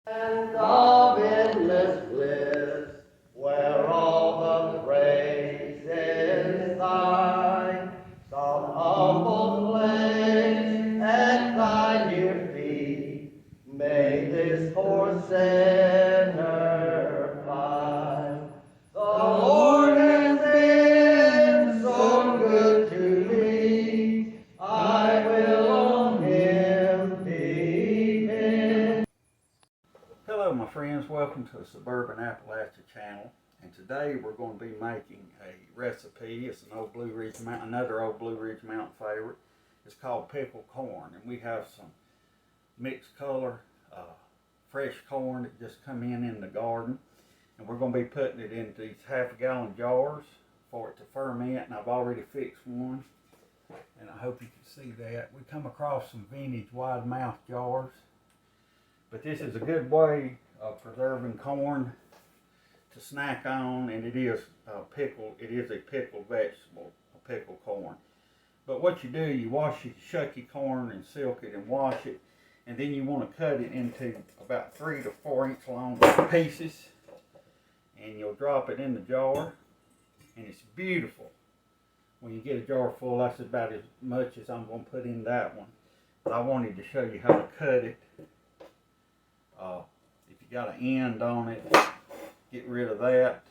And of endless bliss, where all the praise is thine, some humble place at thy dear feet, may this poor sinner find. The Lord has been so good to me, I will on him depend. Hello my friends, welcome to the Suburban Appalachia channel, and today we're going to be making a recipe. It's an old Blue Ridge Mountain, another old Blue Ridge Mountain favorite. It's called pickled corn, and we have some mixed color fresh corn that just come in the garden, and we're going to be putting it into these half-gallon jars for it to ferment. And I've already fixed one, and I hope you can see that. We come across some vintage wide mouth jars. But this is a good way of preserving corn to snack on, and it is pickled. It is a pickled vegetable, a pickled corn. But what you do, you shuck your corn and silk it and wash it, and then you want to cut it into about 3 to 4 inch long pieces, and you'll drop it in the jar, and it's beautiful. When you get a jar full, that's about as much as I'm going to put in that one. But I wanted to show you how to cut it. If you got an end on it, get rid of that.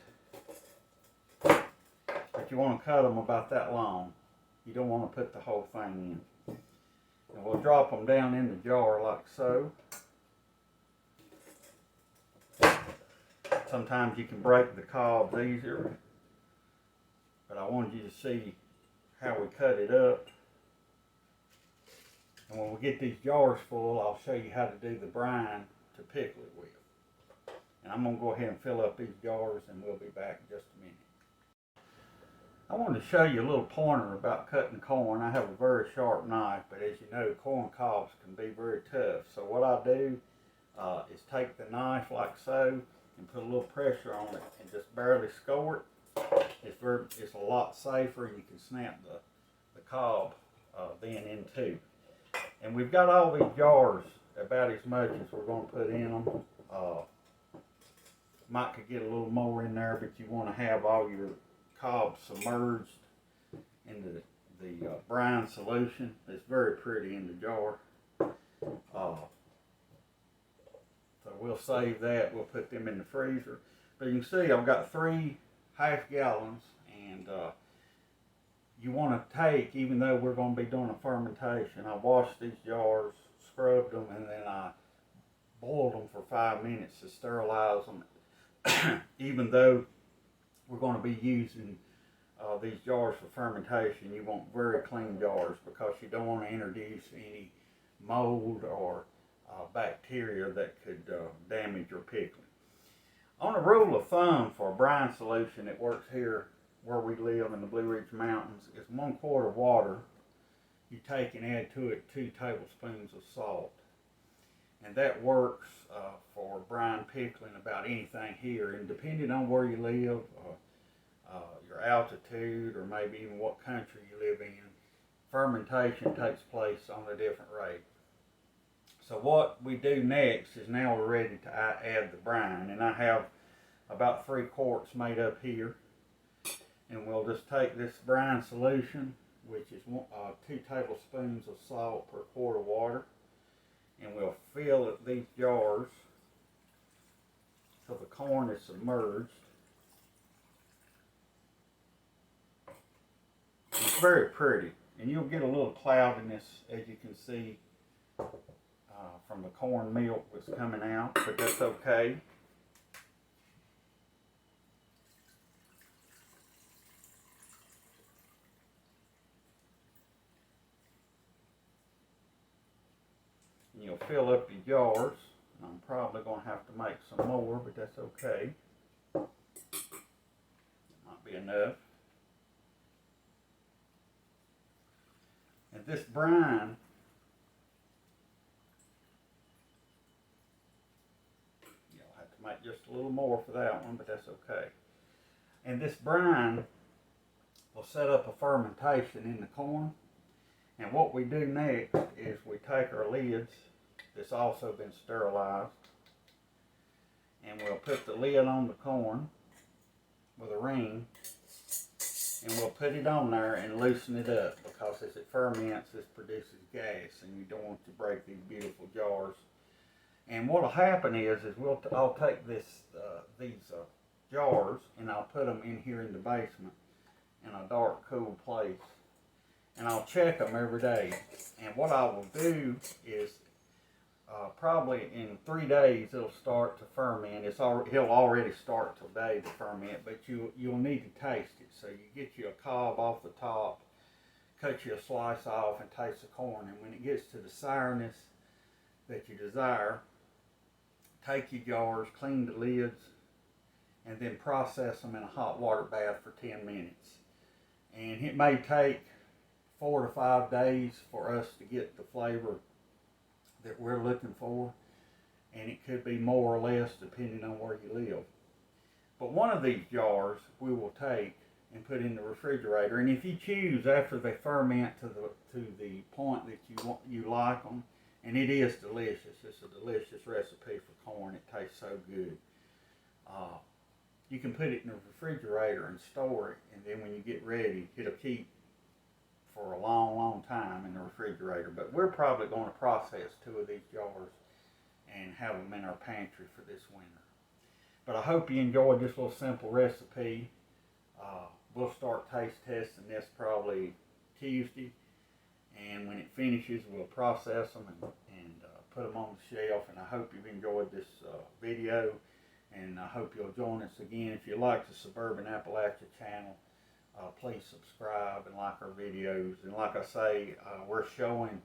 But you want to cut them about that long. You don't want to put the whole thing in. And we'll drop them down in the jar like so. Sometimes you can break the cobs easier, but I wanted you to see how we cut it up. And when we get these jars full, I'll show you how to do the brine to pickle it with. And I'm going to go ahead and fill up these jars, and we'll be back in just a minute. I wanted to show you a little pointer about cutting corn. I have a very sharp knife, but as you know, corn cobs can be very tough. So what I do is take the knife like so and put a little pressure on it and just barely score it. It's a lot safer, and you can snap the cob then in two. And we've got all these jars about as much as we're going to put in them. Might could get a little more in there, but you want to have all your cobs submerged into the brine solution. It's very pretty in the jar. So we'll save that. We'll put them in the freezer. But you can see I've got 3 half gallons, and you want to take, even though we're going to be doing a fermentation, I washed these jars, scrubbed them, and then I boiled them for 5 minutes to sterilize them. Even though we're going to be using these jars for fermentation, you want very clean jars because you don't want to introduce any mold or bacteria that could damage your pickling. On a rule of thumb for a brine solution that works here where we live in the Blue Ridge Mountains is 1 quart of water. You take and add to it 2 tablespoons of salt. And that works for brine pickling about anything here. And depending on where you live, your altitude, or maybe even what country you live in, fermentation takes place on a different rate. So what we do next is now we're ready to add the brine. And I have about 3 quarts made up here. And we'll just take this brine solution, which is 2 tablespoons of salt per quart of water, and we'll fill these jars so the corn is submerged. It's very pretty, and you'll get a little cloudiness, as you can see, from the corn milk that's coming out, but that's okay. You'll fill up your jars. I'm probably going to have to make some more, but that's okay. Might be enough. And this brine, you'll have to make just a little more for that one, but that's okay. And this brine will set up a fermentation in the corn. And what we do next is we take our lids that's also been sterilized, and we'll put the lid on the corn with a ring, and we'll put it on there and loosen it up, because as it ferments, this produces gas, and you don't want to break these beautiful jars. And what'll happen is I'll take these jars, and I'll put them in here in the basement in a dark, cool place, and I'll check them every day. And what I will do is probably in 3 days it'll start to ferment. He'll already start today to ferment, but you'll need to taste it. So you get you a cob off the top, cut you a slice off, and taste the corn. And when it gets to the sourness that you desire, take your jars, clean the lids, and then process them in a hot water bath for 10 minutes. And it may take 4 to 5 days for us to get the flavor that we're looking for, and it could be more or less depending on where you live. But one of these jars we will take and put in the refrigerator, and if you choose after they ferment to the point that you like them, and it is delicious. It's a delicious recipe for corn. It tastes so good. You can put it in the refrigerator and store it, and then when you get ready, it'll keep for a long, long time in the refrigerator. But we're probably going to process 2 of these jars and have them in our pantry for this winter. But I hope you enjoyed this little simple recipe. We'll start taste testing this probably Tuesday, and when it finishes, we'll process them and put them on the shelf. And I hope you've enjoyed this video, and I hope you'll join us again. If you like the Suburban Appalachia channel, please subscribe and like our videos. And like I say, we're showing,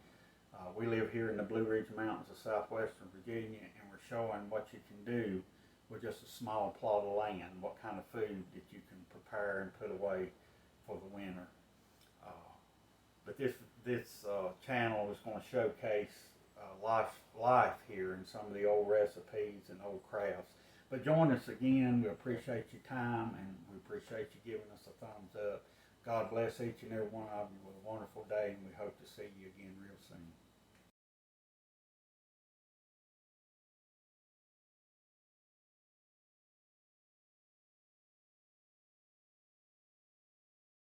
we live here in the Blue Ridge Mountains of southwestern Virginia, and we're showing what you can do with just a small plot of land, what kind of food that you can prepare and put away for the winter. But this channel is going to showcase life here and some of the old recipes and old crafts. But join us again. We appreciate your time, and we appreciate you giving us a thumbs up. God bless each and every one of you with a wonderful day, and we hope to see you again real soon.